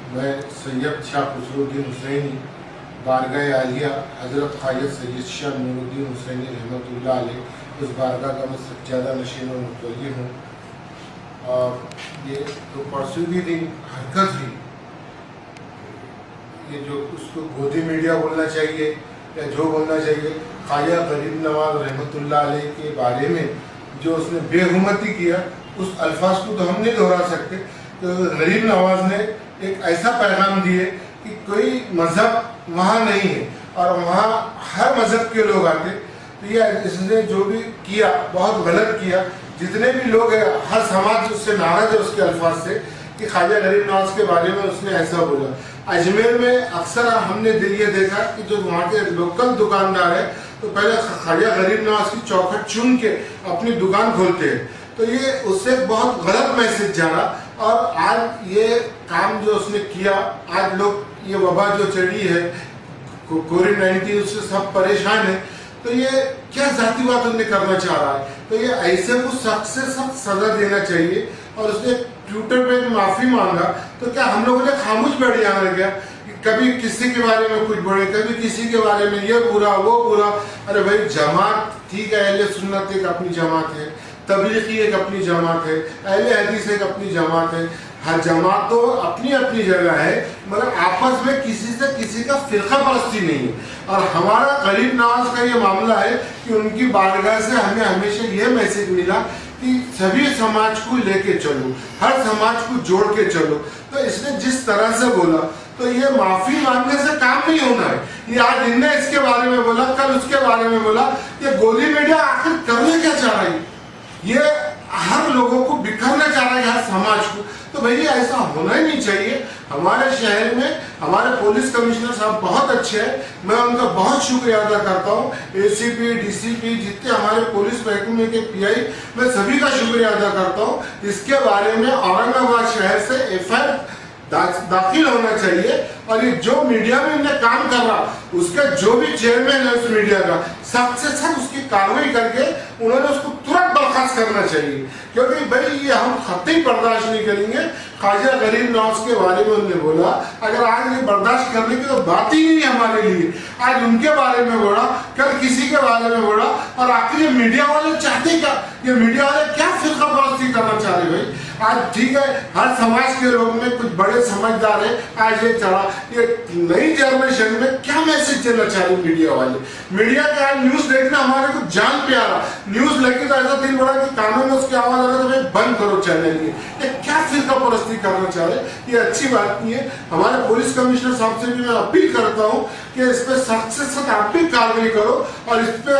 मैं सैयद शाह खुसरुद्दीन हुसैनी बारगाह आलिया हज़रत ख्वाजा सैयद शाह नूरुद्दीन हुसैनी रहमतुल्लाह अलैह उस बारगाह का मैं सज्जादा नशीन और मुतवल्ली हूँ। और ये तो परसों भी दिन हरकत हुई, ये जो उसको गोदी मीडिया बोलना चाहिए या जो बोलना चाहिए, ख्वाजा गरीब नवाज रहमतुल्लाह अलैह के बारे में जो उसने बेहुमती किया, उस अल्फाज को तो हम नहीं दोहरा सकते। तो गरीब नवाज ने एक ऐसा पैगाम दिए कि कोई मज़हब वहाँ नहीं है और वहाँ हर मज़हब के लोग आते। तो ये इसने जो भी किया बहुत गलत किया। जितने भी लोग हैं, हर समाज उससे नाराज है उसके अल्फाज से कि ख्वाजा गरीब नवाज के बारे में उसने ऐसा बोला। अजमेर में अक्सर हमने ये देखा कि जो वहाँ के लोकल दुकानदार है तो पहले ख्वाजा गरीब नवाज की चौखट चुन के अपनी दुकान खोलते हैं। तो ये उससे बहुत गलत मैसेज जा रहा। और आज ये काम जो उसने किया, आज लोग ये वबा जो चढ़ी है कोविड-19 उससे सब परेशान है। तो ये क्या जातिवाद उन्हें करना चाह रहा है। तो ये ऐसे को सख्त से सख्त सजा देना चाहिए। और उसने ट्विटर पे माफी मांगा तो क्या हम लोगों ने खामोश बैठ जाना क्या? कभी किसी के बारे में कुछ बोले, कभी किसी के बारे में ये बुरा वो बुरा। अरे भाई, जमात ठीक है, अहले सुन्नत एक अपनी जमात है, तबलीगी एक अपनी जमात है, अहले हदीस एक अपनी जमात है। हर जमात तो अपनी अपनी जगह है, मगर आपस में किसी से किसी का फिरका परस्ती नहीं है। और हमारा गरीब नवाज का ये मामला है कि उनकी बारगाह से हमें हमेशा ये मैसेज मिला कि सभी समाज को लेके चलो, हर समाज को जोड़ के चलो। तो इसने जिस तरह से बोला तो ये माफी मांगने से काम नहीं होना है। ये आज इनने इसके बारे में बोला, कल उसके बारे में बोला। ये गोदी मीडिया आखिर करने क्या चाह रही? ये हर लोगों को बिखरना चाह रहा है, हर समाज को। तो भैया ऐसा होना ही नहीं चाहिए। हमारे शहर में हमारे पुलिस कमिश्नर साहब बहुत अच्छे हैं, मैं उनका बहुत शुक्रिया अदा करता हूँ। एसीपी, डीसीपी, जितने हमारे पुलिस महकमे के पीआई, मैं सभी का शुक्रिया अदा करता हूँ। इसके बारे में औरंगाबाद शहर से एफआईआर दाखिल होना चाहिए। और ये जो मीडिया में इन्हें काम कर रहा, उसका जो भी चेयरमैन है उस मीडिया का, सख्त से सख्त उसकी कार्रवाई करके उन्होंने उसको तुरंत बर्खास्त करना चाहिए। क्योंकि भाई ये हम खत्ते बर्दाश्त नहीं करेंगे। ख्वाजा गरीब नवाज के बारे में उन्होंने बोला, अगर आज ये बर्दाश्त करने की तो बात ही नहीं हमारे लिए। आज उनके बारे में बोला, कल किसी के बारे में बोला। और आखिर ये मीडिया वाले चाहते क्या? ये मीडिया वाले क्या फिरका परस्ती करना चाह रहे भाई? आज ठीक है, हर समाज के लोग में कुछ बड़े समझदार है, आज ये चढ़ा। ये नई जनरेशन में क्या मैसेज देना चाह रहे मीडिया वाले? मीडिया का न्यूज देखना हमारे को जान प्यारा। न्यूज लेके तो ऐसा दिन बड़ा कि कानों में उसकी आवाज आ रहा है तो भाई बंद करो चैनल। ये क्या फिरका परस्ती करना चाह रहे? ये अच्छी बात नहीं है। हमारे पुलिस कमिश्नर साहब से भी मैं अपील करता हूँ कि इस पे सख्त से सख्त आप भी कार्रवाई करो। और इस पे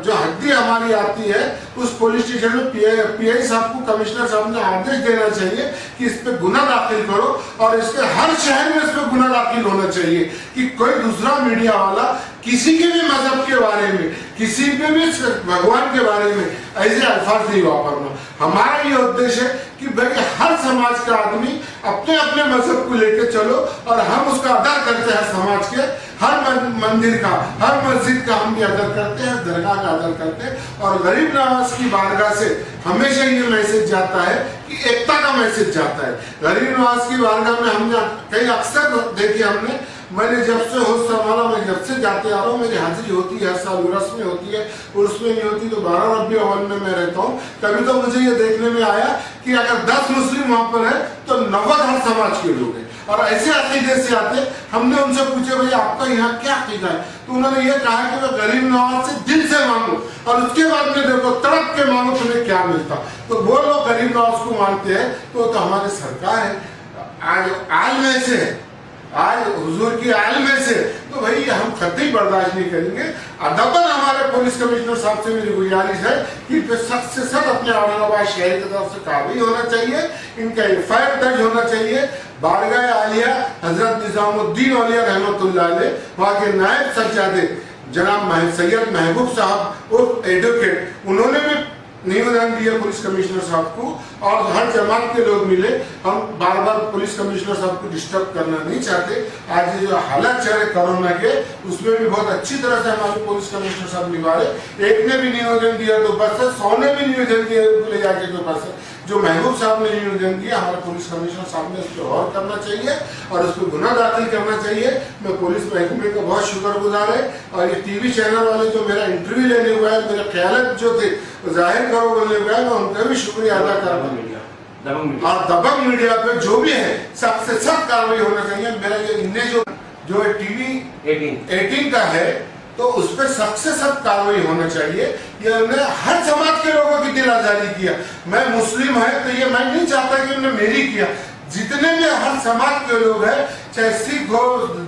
जो हद्दी हमारी आती है उस पुलिस स्टेशन में पीआई साहब को, कमिश्नर साहब ने आदेश देना चाहिए कि इस पे गुना दाखिल करो। और इसके हर शहर में इस पे गुना दाखिल होना चाहिए कि कोई दूसरा मीडिया वाला किसी के भी मजहब के बारे में, किसी के भी भगवान के बारे में ऐसे अल्फाज नहीं वापरना। हमारा ये उद्देश्य है कि भाई हर समाज का आदमी अपने अपने मजहब को लेकर चलो। और हम उसका अदर करते हैं, समाज के हर मंदिर का, हर मस्जिद का हम भी अदर करते हैं, दरगाह का अदर करते हैं। और गरीब नवाज की बारगाह से हमेशा ये मैसेज जाता है कि एकता का मैसेज जाता है। गरीब नवाज की बारगाह में हमने कई अक्सर देखिए, मैंने जब से होश संभाला, मैं जब से जाते आ रहा हूँ, मेरी हाजिरी होती है, हर साल उर्स में होती है, उर्स में नहीं होती तो 12 रबी अव्वल में मैं रहता हूँ। कभी तो मुझे ये देखने में आया कि अगर 10 मुस्लिम वहाँ पर है तो 90 हर समाज के लोग हैं। और ऐसे अकीदे से आते। हमने उनसे पूछे भाई आपका यहाँ क्या अकीदा है? तो उन्होंने ये कहा कि मैं गरीब नवाज से दिल से मांगो और उसके बाद में देखो तड़प के मांगो तुम्हें क्या मिलता। तो वो लोग गरीब नवाज को मानते हैं तो हमारी सरकार है आज में से, आज हुजूर की आल में से। तो भाई हम कतई बर्दाश्त नहीं करेंगे। अदबन हमारे पुलिस कमिश्नर साहब से मेरी गुजारिश है कि सख्त से सख्त अपने औरंगाबाद शहर की तरफ से कार्रवाई होना चाहिए, इनका एफआईआर दर्ज होना चाहिए। बारगाह आलिया हजरत निजामुद्दीन औलिया रहमतुल्लाह अलैह, वहाँ के नायब सज्जादे जनाब सैयद महबूब साहब और एडवोकेट, उन्होंने भी निवेदन दिया पुलिस कमिश्नर साहब को। और हर जमात के लोग मिले। हम बार बार पुलिस कमिश्नर साहब को डिस्टर्ब करना नहीं चाहते। आज ये जो हालात चल रहे कोरोना के, उसमें भी बहुत अच्छी तरह से हमारे पुलिस कमिश्नर साहब निभा रहे। एक ने भी निवेदन दिया तो बस है, 100 ने भी निवेदन दिया ले जाके तो बस है। जो महबूब साहब ने निवेदन किया, हमारे पुलिस कमिश्नर साहब ने इस पर गौर करना चाहिए और उस पर गुना दाखिल करना चाहिए। मैं पुलिस महकमे का बहुत शुक्रगुजार है और ये टीवी चैनल वाले जो मेरा इंटरव्यू लेने हुआ है, मेरे ख्याल जो थे जाहिर करो बोलने हुआ है, मैं उनका भी शुक्रिया अदा करता हूँ। और दबंग मीडिया पे जो भी है सबसे सख्त कार्रवाई होना चाहिए। मेरा ये इन्हें जो टीवी 18 का है तो उस पर सख्त से सख्त कार्रवाई होना चाहिए। ये उन्हें हर समाज के लोगों की दिल आजारी किया। मैं मुस्लिम है तो ये मैं नहीं चाहता कि उन्हें मेरी किया, जितने भी हर समाज के लोग हैं, चाहे सिख हो,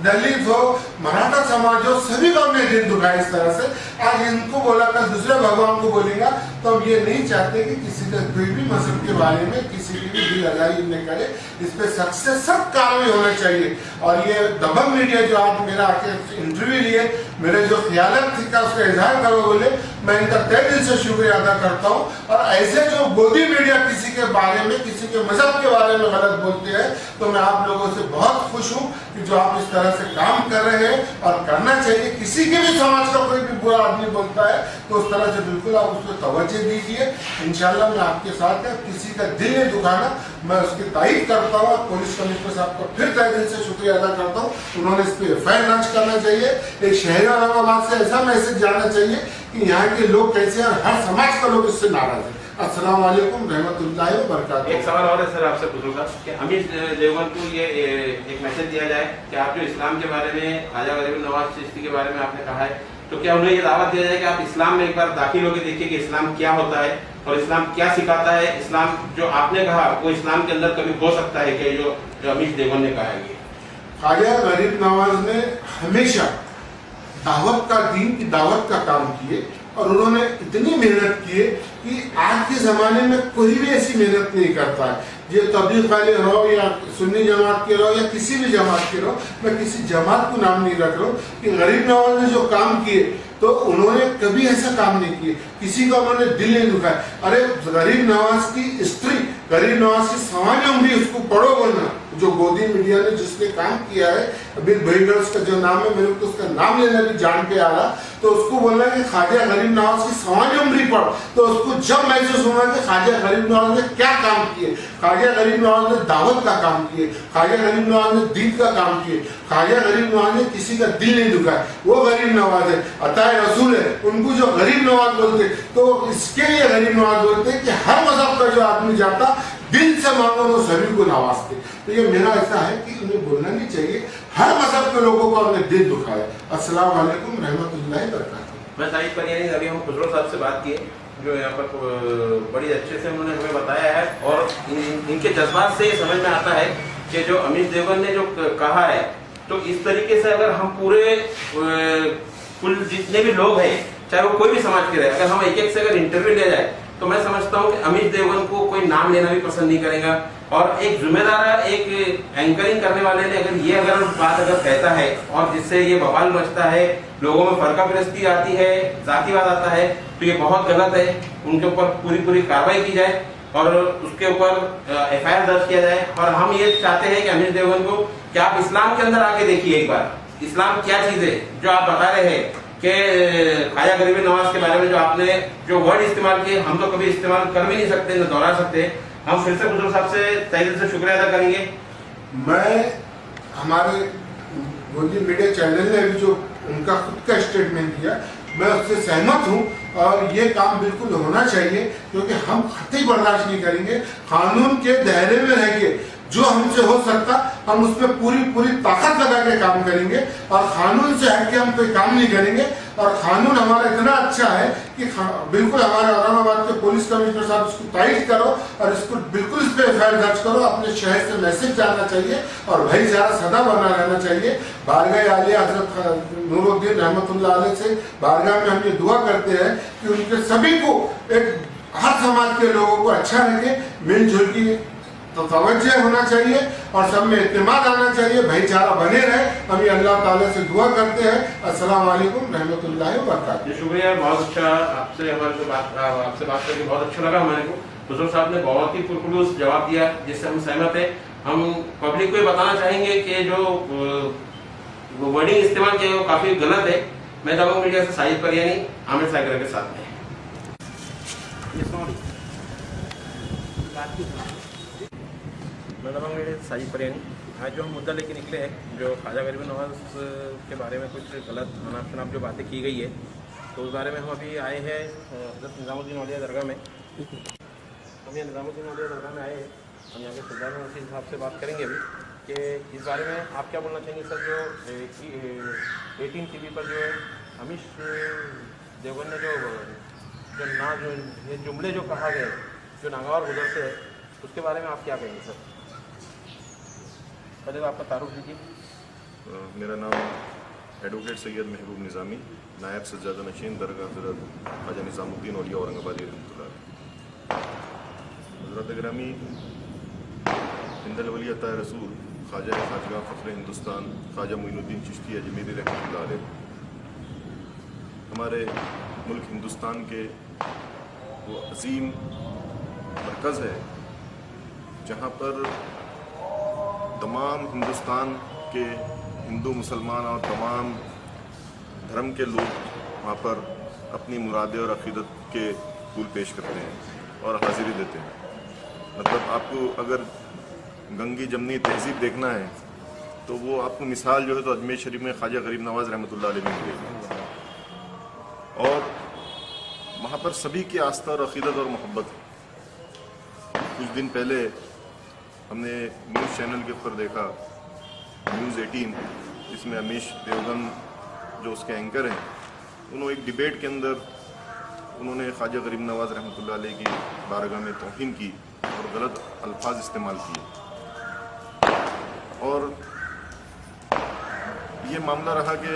दलित हो, मराठा समाज हो, सभी को हमने दिल दुखाया इस तरह से। आज इनको बोला, कल दूसरे भगवान को बोलेगा, तो हम ये नहीं चाहते कि किसी का कोई भी मजहब के बारे में किसी की भी दिल आजारी न करे। इस पर सख्त से सख्त कार्रवाई होना चाहिए। और ये दबंग मीडिया जो आज मेरा आके इंटरव्यू लिए, मेरे जो ख्यालत थी का उसका इजहार करो बोले, मैं इनका तहे दिल से शुक्रिया अदा करता हूँ। और ऐसे जो गोदी मीडिया किसी के बारे में, किसी के मजहब के बारे में गलत बोलते हैं, तो मैं आप लोगों से बहुत खुश हूँ कि जो आप इस तरह से काम कर रहे हैं और करना चाहिए। किसी के भी समाज का कोई भी बुरा आदमी बोलता है तो उस तरह से बिल्कुल आप उसको तवज्जो दीजिए। इंशाल्लाह मैं आपके साथ है, किसी का दिल नहीं दुखाना, मैं उसकी तारीफ करता हूँ। पुलिस कमिश्नर साहब का फिर तहे दिल से शुक्रिया अदा करता हूँ। उन्होंने इस पर FIR दर्ज करना चाहिए। एक शहर औरंगाबाद से ऐसा मैसेज जाना चाहिए कि यहाँ के लोग कैसे हैं, हर समाज का लोग इससे नाराज है। अस्सलाम वालेकुम रहमतुल्लाहि व बरकातहू। एक सवाल और है सर आपसे पूछूंगा कि अमीर देवगन को ये एक मैसेज दिया जाए कि आप जो इस्लाम के बारे में, ख्वाजा गरीब नवाज चिश्ती के बारे में आपने कहा है, तो क्या उन्हें ये दावत दिया जाए कि आप इस्लाम में एक बार दाखिल होकर देखिए कि इस्लाम क्या होता है और इस्लाम क्या सिखाता है। इस्लाम जो आपने कहा वो इस्लाम के अंदर कभी हो सकता है कि जो अमीर देवगन ने कहा है। ख्वाजा गरीब नवाज ने हमेशा दावत का, दीन की दावत का काम किए और उन्होंने इतनी मेहनत की है कि आज के ज़माने में कोई भी ऐसी मेहनत नहीं करता है। ये तबलीग वाले रहो या सुन्नी जमात के रहो या किसी भी जमात के रहो, मैं किसी जमात को नाम नहीं रख रहा हूँ, कि गरीब नवाज ने जो काम किए तो उन्होंने कभी ऐसा काम नहीं किए, किसी का उन्होंने दिल नहीं दुखाया। अरे गरीब नवाज की स्त्री, गरीब नवाज की समाज उम्री उसको पढ़ो बोलना, जो गोदी मीडिया ने जिसने काम किया है, अभी भाईगर्स का जो नाम है, मेरे को उसका नाम लेना भी जान पे आ रहा, तो उसको बोलना कि ख्वाजा गरीब नवाज की समाज उम्री पढ़, तो उसको जब महसूस होगा कि ख्वाजा गरीब नवाज ने क्या काम किए। ख्वाजा गरीब नवाज ने दावत का काम किए, ख्वाजा गरीब नवाज ने दीन का काम किए, ख्वाजा गरीब नवाज ने किसी का दिल नहीं दुखाया। वो गरीब नवाज है, अताए रसूल है। उनको जो गरीब नवाज बोलते तो इसके लिए गरीब नवाज बोलते कि हर मजहब का जो आदमी जाता दिल से मांगो वो सभी को नवाजते। तो ये मेरा ऐसा है कि उन्हें बोलना नहीं चाहिए, हर मजहब के लोगों को अपने दिल दुखाया। अस्सलाम वालेकुम रहमतुल्लाहि बरकातहू। मैं साहिद परियानी, अभी हम खुसरो साहब से बात किए जो यहाँ पर बड़ी अच्छे से उन्होंने हमें बताया है और इनके जज्बात से समझ में आता है कि जो अमीर देवगन ने जो कहा है, तो इस तरीके से अगर हम पूरे कुल जितने भी लोग हैं, चाहे वो कोई भी समाज के रहे, अगर हम एक एक से अगर इंटरव्यू लिया जाए तो मैं समझता हूँ कि अमीर देवगन को कोई नाम लेना भी पसंद नहीं करेगा। और एक जिम्मेदार एक एंकरिंग करने वाले ने अगर बात कहता है और जिससे ये बवाल मचता है, लोगों में फर्कापरस्ती आती है, जातिवाद आता है, तो ये बहुत गलत है। उनके ऊपर पूरी कार्रवाई की जाए और उसके ऊपर FIR दर्ज किया जाए। और हम ये चाहते हैं कि अमीर देवगन को कि आप इस्लाम के अंदर आके देखिए एक बार, इस्लाम क्या चीज है जो आप बता रहे हैं कि ख्वाजा गरीब नवाज के बारे में जो आपने जो वर्ड इस्तेमाल किए, हम तो कभी इस्तेमाल कर भी नहीं सकते, न दोहरा सकते। हम फिर से बुजुर्ग साहब से तहे दिल से शुक्रिया अदा करेंगे। मैं हमारे गोदी मीडिया चैनल ने भी जो उनका खुद का स्टेटमेंट दिया, मैं उससे सहमत हूँ और ये काम बिल्कुल होना चाहिए, क्योंकि हम कतई बर्दाश्त नहीं करेंगे। कानून के दायरे में रह के जो हमसे हो सकता हम उस पर पूरी ताकत लगा के काम करेंगे और कानून से हट के हम कोई काम नहीं करेंगे। और कानून हमारा इतना अच्छा है कि बिल्कुल हमारे औरंगाबाद के पुलिस कमिश्नर साहब इसको टाइट करो और इसको बिल्कुल इस पर FIR दर्ज करो। अपने शहर से मैसेज जाना चाहिए और भाईचारा सदा बना रहना चाहिए। बारगाह आलिया हजरत नूरुद्दीन रहमतुल्लाह अलैह से बारगाह में हम ये दुआ करते हैं कि उनके सभी को एक हर समाज के लोगों को अच्छा रखे, मिलजुल की तो तवज्जो होना चाहिए और सब में इत्तेमाद आना चाहिए, भाईचारा बने रहे। हम ये अल्लाह ताला से दुआ करते हैं। अस्सलाम वालेकुम रहमतुल्लाहि व बरकातहू। शुक्रिया, बहुत अच्छा आपसे बात करके बहुत अच्छा लगा हमारे को। बुजुर्ग साहब ने बहुत ही पुरखुलूस जवाब दिया जिससे हम सहमत है। हम पब्लिक को बताना चाहेंगे कि जो वर्डिंग इस्तेमाल किया वो काफी गलत है। मैं दबंग मीडिया से साहिद परियानी, आमिर सागर के साथ में। बात की थी। मेरा नाम है साजिद परियानी। आज जो हम मुद्दा लेके निकले हैं, जो ख्वाजा गरीब नवाज़ के बारे में कुछ गलत अनाप शनाप जो बातें की गई है, तो उस बारे में हम अभी आए हैं हज़रत निज़ामुद्दीन औलिया दरगाह में। हम यहाँ निज़ामुद्दीन औलिया दरगाह में आए हैं। हम यहाँ के सरदार नसीर साहब से बात करेंगे अभी कि इस बारे में आप क्या बोलना चाहेंगे सर। जो 18 TV पर जो है अमीश देवगन ने जो ये जुमले जो कहा गए, जो नागवार गुजरते हैं, उसके बारे में आप क्या कहेंगे सर। पहले तो आपका तारुफ दीजिए। मेरा नाम एडवोकेट सैयद महबूब निज़ामी, नायब सज्जादा नशीन दरगाह हज़रत ख्वाजा निज़ामुद्दीन औलिया औरंगाबादी रहमतुल्लाह। हज़रत ग्रामी हिंदल वली अता रसूल ख्वाजा खाजगा फ़ख्र हिंदुस्तान ख्वाजा मोइनुद्दीन चिश्ती अजमेरी रहमतुल्लाह अलैह हमारे मुल्क हिंदुस्तान के वो अजीम मरकज़ है जहाँ पर तमाम हिंदुस्तान के हिंदू मुसलमान और तमाम धर्म के लोग वहाँ पर अपनी मुरादें और अक़ीदत के फूल पेश करते हैं और हाज़िरी देते हैं। मतलब आपको अगर गंगी जमनी तहजीब देखना है तो वो आपको मिसाल जो है तो अजमेर शरीफ में ख्वाजा गरीब नवाज़ रहमतुल्लाह अलैह में मिलेगी। और वहाँ पर सभी की आस्था और अक़ीदत और मोहब्बत है। कुछ दिन पहले हमने न्यूज़ चैनल के ऊपर देखा न्यूज़ 18, इसमें अमीश देवगन जो उसके एंकर हैं, उन्होंने एक डिबेट के अंदर उन्होंने ख्वाजा गरीब नवाज़ रहमतुल्लाह अलैह की बारगाह में तौहीन की और गलत अल्फाज इस्तेमाल किए। और ये मामला रहा कि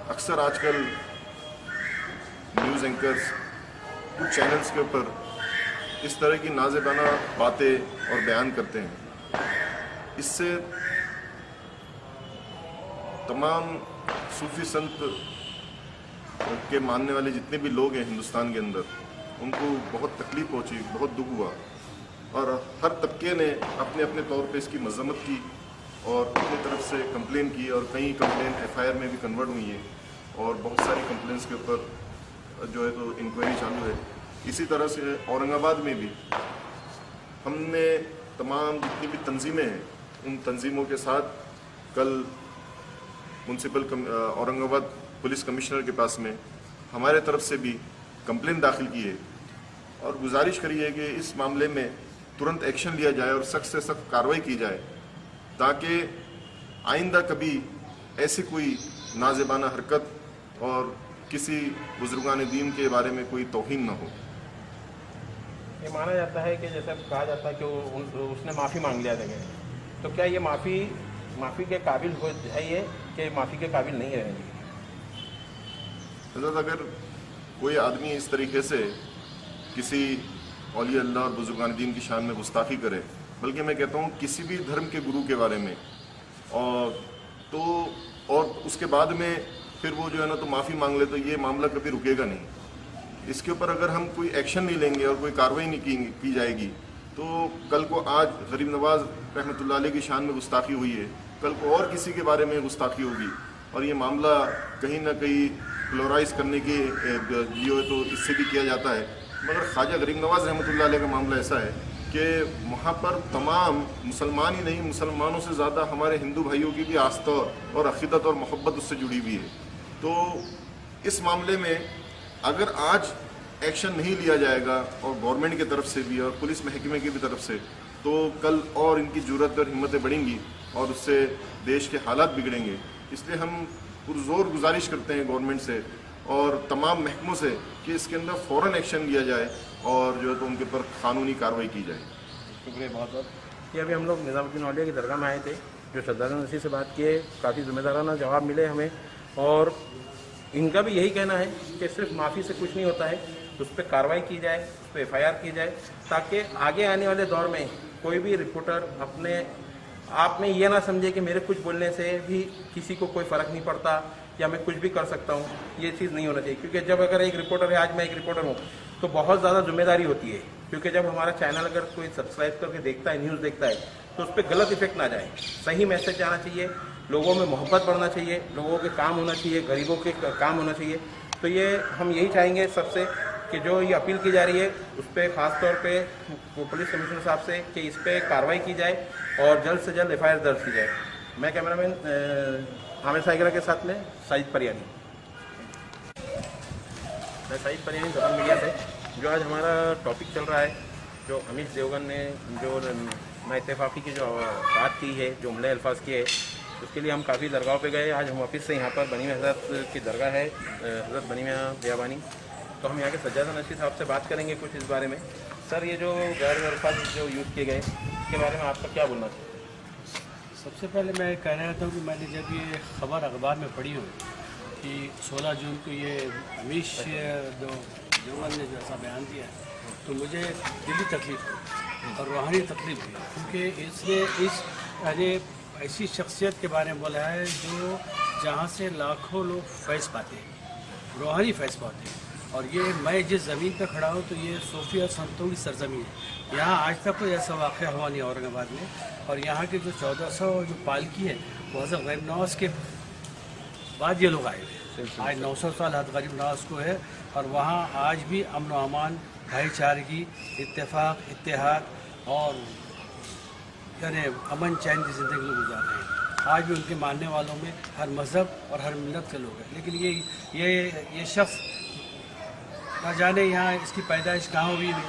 अक्सर आजकल न्यूज़ एंकर्स कुछ चैनल्स के ऊपर इस तरह की नाज़ेबाना बातें और बयान करते हैं। इससे तमाम सूफी संत के मानने वाले जितने भी लोग हैं हिंदुस्तान के अंदर, उनको बहुत तकलीफ़ पहुंची, बहुत दुख हुआ और हर तबके ने अपने अपने तौर पे इसकी मज़म्मत की और अपनी तरफ से कंप्लेन की और कई कंप्लेन FIR में भी कन्वर्ट हुई है और बहुत सारी कंप्लेंट्स के ऊपर जो है तो इंक्वायरी चालू है। इसी तरह से औरंगाबाद में भी हमने तमाम जितनी भी तंजीमें हैं, उन तंजीमों के साथ कल म्यूनसिपल औरंगाबाद पुलिस कमिश्नर के पास में हमारे तरफ से भी कंप्लेन दाखिल की है और गुजारिश करी है कि इस मामले में तुरंत एक्शन लिया जाए और सख्त से सख्त कार्रवाई की जाए ताकि आइंदा कभी ऐसी कोई नाज़ेबाना हरकत और किसी बुजुर्गान दीन के बारे में कोई तौहीन न हो। ये माना जाता है कि जैसे कहा जाता है कि उसने माफ़ी मांग लिया जगह, तो क्या ये माफ़ी के काबिल हो है ये कि माफ़ी के काबिल नहीं है? हज़रत अगर कोई आदमी इस तरीके से किसी औलिया अल्लाह और बुजुर्गान दीन की शान में गुस्ताखी करे, बल्कि मैं कहता हूँ किसी भी धर्म के गुरु के बारे में, और उसके बाद में फिर वो जो है ना तो माफ़ी मांग ले, तो ये मामला कभी रुकेगा नहीं। इसके ऊपर अगर हम कोई एक्शन नहीं लेंगे और कोई कार्रवाई नहीं की जाएगी तो कल को आज गरीब नवाज़ रहमतुल्लाह अलैह की शान में गुस्ताखी हुई है, कल को और किसी के बारे में गुस्ताखी होगी और ये मामला कहीं ना कहीं ग्लोराइज करने की जो है तो इससे भी किया जाता है। मगर ख्वाजा गरीब नवाज़ रहमतुल्लाह अलैह का मामला ऐसा है कि वहाँ पर तमाम मुसलमान ही नहीं, मुसलमानों से ज़्यादा हमारे हिंदू भाइयों की भी आस्था और अक़ीदत और मोहब्बत उससे जुड़ी हुई है। तो इस मामले में अगर आज एक्शन नहीं लिया जाएगा और गवर्नमेंट की तरफ से भी और पुलिस महकमे की भी तरफ से, तो कल और इनकी जुर्रत और हिम्मतें बढ़ेंगी और उससे देश के हालात बिगड़ेंगे। इसलिए हम पुरज़ोर गुजारिश करते हैं गवर्नमेंट से और तमाम महकमों से कि इसके अंदर फ़ौरन एक्शन लिया जाए और जो है तो उनके ऊपर कानूनी कार्रवाई की जाए। शुक्रिया बहुत बहुत। ये अभी हम लोग निज़ामुद्दीन औलिया की दरगाह में आए थे, जो सरदार नसीर से बात किए, काफ़ी ज़िम्मेदाराना जवाब मिले हमें और इनका भी यही कहना है कि सिर्फ माफ़ी से कुछ नहीं होता है, उस पर कार्रवाई की जाए, उस पर FIR की जाए ताकि आगे आने वाले दौर में कोई भी रिपोर्टर अपने आप में ये ना समझे कि मेरे कुछ बोलने से भी किसी को कोई फ़र्क नहीं पड़ता या मैं कुछ भी कर सकता हूँ। ये चीज़ नहीं होना चाहिए, क्योंकि जब अगर एक रिपोर्टर है, आज मैं एक रिपोर्टर हूँ, तो बहुत ज़्यादा जिम्मेदारी होती है, क्योंकि जब हमारा चैनल अगर कोई सब्सक्राइब करके देखता है, न्यूज़ देखता है, तो उस पर गलत इफेक्ट ना जाए, सही मैसेज जाना चाहिए, लोगों में मोहब्बत बढ़ना चाहिए, लोगों के काम होना चाहिए, गरीबों के काम होना चाहिए। तो ये हम यही चाहेंगे सबसे कि जो ये अपील की जा रही है उस पर ख़ास तौर पे पुलिस कमिश्नर साहब से कि इस पर कार्रवाई की जाए और जल्द से जल्द FIR दर्ज की जाए। मैं कैमरामैन आमिर साइगरा के साथ में साजिद परियानी। मैं साजिद परियानी दबंग मीडिया से। जो आज हमारा टॉपिक चल रहा है, जो अमीश देवगन ने जो नाइत्तेफाकी की जो बात की है, जो हमले अल्फाज किए, उसके लिए हम काफ़ी दरगाहों पे गए। आज हम वापस से यहाँ पर बनी मियां हज़रत की दरगाह है, हज़रत बनी मियां बियाबानी, तो हम यहाँ के सज्जादा नशीद साहब से बात करेंगे कुछ इस बारे में। सर, ये जो गैर अल्फाज जो यूज़ किए गए, इसके बारे में आपका क्या बोलना चाहिए? सबसे पहले मैं कह रहा था कि मैंने जब ये खबर अखबार में पढ़ी हो कि 16 जून को ये अमीश देवगन ने जो ऐसा बयान दिया है, तो मुझे दिली तकलीफ हुई और रूहानी तकलीफ हुई, क्योंकि इसने ऐसी शख्सियत के बारे में बोला है जो जहाँ से लाखों लोग फैज़ पाते हैं, रूहानी फैज़ पाते हैं। और ये मैं जिस ज़मीन पर खड़ा हूँ तो ये सूफी और संतों की सरजमीन है। यहाँ आज तक कोई ऐसा वाक़या हुआ नहीं औरंगाबाद में। और यहाँ के जो 1400 जो पालकी है वो हज़रत गरीब नवाज़ के बाद ये लोग आए हुए। आज 900 साल हज़रत गरीब नवाज़ को है और वहाँ आज भी अमन व अमान, भाईचारगी, इत्तेफाक, इत्तेहाद और यानी अमन चैन की ज़िंदगी लोग गुजार रहे हैं। आज भी उनके मानने वालों में हर मज़हब और हर मिलत के लोग हैं। लेकिन ये शख्स न जाने यहाँ इसकी पैदाइश कहाँ हुई है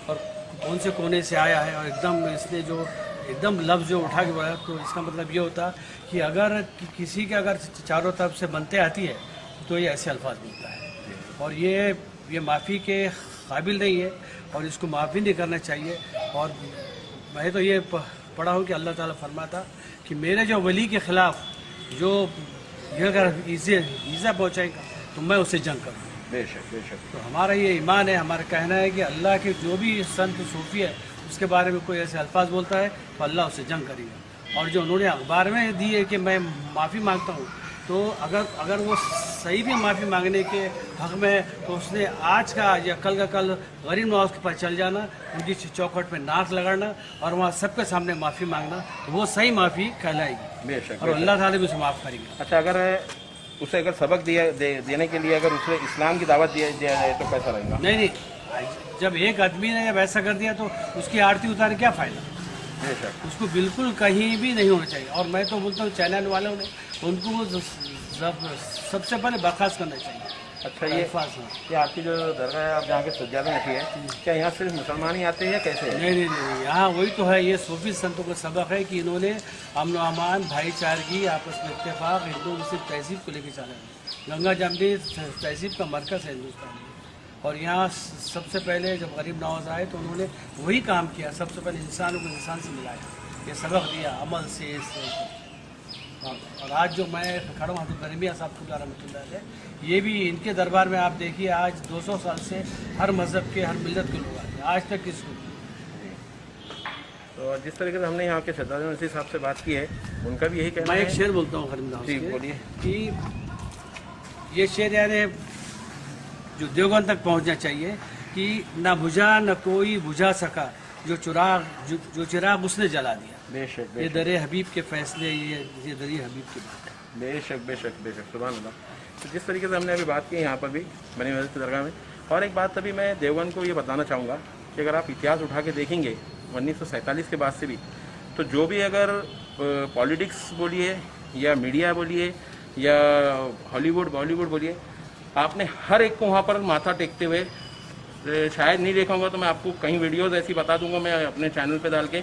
और कौन से कोने से आया है, और इसने जो एकदम लफ्ज़ जो उठा के बोला, तो इसका मतलब ये होता कि अगर किसी के अगर चारों तरफ से बनते आती है तो ये ऐसे अल्फाज बोलता है और ये माफ़ी के काबिल नहीं है और इसको माफ़ी नहीं करना चाहिए। और मैं तो ये पढ़ा हूँ कि अल्लाह ताला फरमाता कि मेरे जो वली के ख़िलाफ़ जो ये अगर ईज़ा पहुँचाएगा तो मैं उससे जंग करूँ। बेशक बेशक। तो हमारा ये ईमान है, हमारा कहना है कि अल्लाह के जो भी संत सूफी है उसके बारे में कोई ऐसे अल्फाज बोलता है तो अल्लाह उससे जंग करेगा। और जो उन्होंने अखबार में दी है कि मैं माफ़ी मांगता हूँ, तो अगर वो सही भी माफ़ी मांगने के हक़ में है तो उसने आज का आज या कल का कल गरीब नवाज़ के पास चल जाना, उनकी चौखट में नाक लगाना और वहाँ सबके सामने माफ़ी मांगना, तो वो सही माफ़ी कहलाएगी। बेशक। और अल्लाह ताला भी उसे माफ़ करेंगे। अच्छा, अगर उसे सबक देने के लिए अगर उसे इस्लाम की दावत दिया जाए तो कैसा रहेगा? नहीं, जब एक आदमी ने जब ऐसा कर दिया तो उसकी आरती उतारे क्या फ़ायदा? बेशक। उसको बिल्कुल कहीं भी नहीं होना चाहिए। और मैं तो बोलता हूँ चैनल वालों ने उनको सबसे पहले बर्खास्त करना चाहिए। अच्छा, ये आपकी जो दरगाह है, आप जहाँ के सज्जादा नशी है, क्या यहाँ सिर्फ मुसलमान ही आते हैं या कैसे है? नहीं, यहाँ वही तो है, ये सूफी संतों का सबक है कि इन्होंने अमन अमान, भाईचारगी, आपस में इत्तेफाक, हिंदू मुस्लिम तहजीब को लेकर चला है। गंगा जमनी तहजीब का मरकज़ है हिंदुस्तान में। और यहाँ सबसे पहले जब गरीब नवाज़ आए तो उन्होंने वही काम किया, सबसे पहले इंसानों को इंसान से मिलाया, ये सबक दिया अमल से। और आज जो मैं खड़ा हूँ हज़रत बनी मियां साहब रहमतुल्लाह अलैह, ये भी इनके दरबार में आप देखिए आज 200 साल से हर मज़हब के, हर मिलत के लोग आए हैं, आज तक किसको। तो जिस तरीके से हमने यहाँ के सज्जादा नशी साहब से बात की है, उनका भी यही कहना है। मैं एक शेर बोलता हूँ गरीब नवाज़ जी, के, बोलिए। कि ये शेर यानी जो देवगन तक पहुँचना चाहिए कि ना बुझा न कोई बुझा सका जो चिराग उसने जला दिया। बेशक। ये दरे हबीब के फैसले, ये दरे हबीब की बात है। बेशक बेशक बेशक, सुभान अल्लाह। तो जिस तरीके से हमने अभी बात की यहाँ पर भी बनी मियां की दरगाह में, और एक बात अभी मैं देवगन को ये बताना चाहूँगा कि अगर आप इतिहास उठा के देखेंगे 1947 के बाद से भी, तो जो भी अगर पॉलिटिक्स बोलिए या मीडिया बोलिए या हॉलीवुड बॉलीवुड बोलिए, आपने हर एक को वहाँ पर माथा टेकते हुए शायद नहीं देखा होगा। तो मैं आपको कई वीडियोस ऐसी बता दूंगा मैं अपने चैनल पे डाल के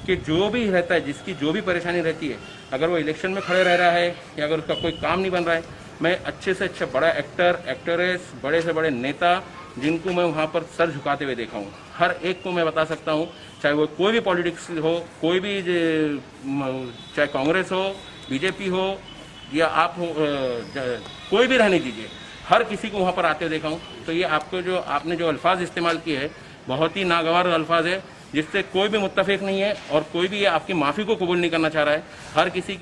कि जो भी रहता है, जिसकी जो भी परेशानी रहती है, अगर वो इलेक्शन में खड़े रह रहा है या अगर उसका कोई काम नहीं बन रहा है, मैं अच्छे से अच्छा बड़ा एक्टर, एक्ट्रेस, बड़े से बड़े नेता जिनको मैं वहाँ पर सर झुकाते हुए देखा हूँ, हर एक को मैं बता सकता हूँ, चाहे वो कोई भी पॉलिटिक्स हो, कोई भी चाहे कांग्रेस हो, बीजेपी हो या आप हो, कोई भी रहने दीजिए, हर किसी को वहाँ पर आते हुए देखा हूँ। तो ये आपको जो आपने जो अल्फाज इस्तेमाल किए हैं बहुत ही नागवार अल्फाज है, जिससे कोई भी मुत्तफिक नहीं है और कोई भी आपकी माफ़ी को कबूल नहीं करना चाह रहा है। हर किसी की